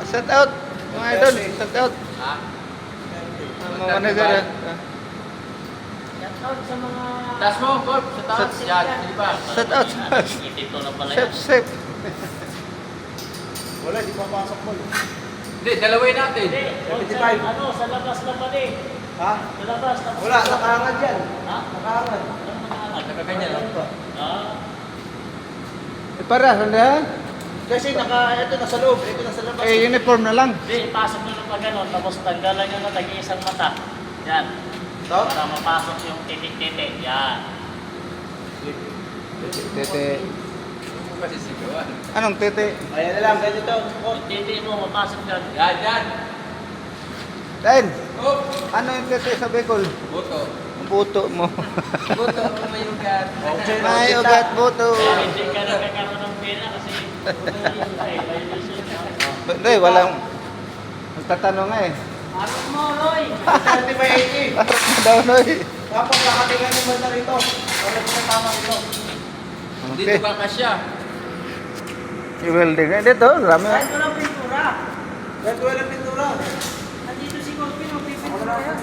Shout out, mga idol. Shout out. Ha? Mga manager. Shout out sa mga... Taas mo, Corp. Sa taas. Yan, di ba? Shout out. Itito na pala Chef, yan. chef. Wala, di papasok mo. Hindi, dalawin natin. Hindi, sa labas naman eh. Ha? Sa labas. Wala, nakaangad yan. Ha? Nakaangad. Ano nakaangad? Nakaganyan lang. Ah. Para, sanda? Kasi ito nasa loob, ito nasa labas. Uniform na lang. Hindi, ipasok nyo ng pagano'n, tapos tanggalan nyo na tag-iisang mata. Yan. Ito? Para mapasok yung titik-titik. Yan. Tete. Masisigawan. Anong tete? Ayan na lang, ganito. Yung titik mo, mapasok yan. Yan, yan. Dahil, Oh, ano yung tete sa Bicol? buto. Ang buto mo. Buto, may ugat. May ugat buto. Kaya hindi ka nagkakaroon ng pera kasi violation ka. Hindi, walang... Magtatanong nga eh. Ano mo, Roy? Dati may 80. Parang na daw, Noy. Tapos nakatingin yung banda rito. Para sa tama ito. Dito ka kasya. I-welding. Dito, marami. Kahit walang pintura. Dahil wala pintura. Nandito si Colpin, magpipintura yan.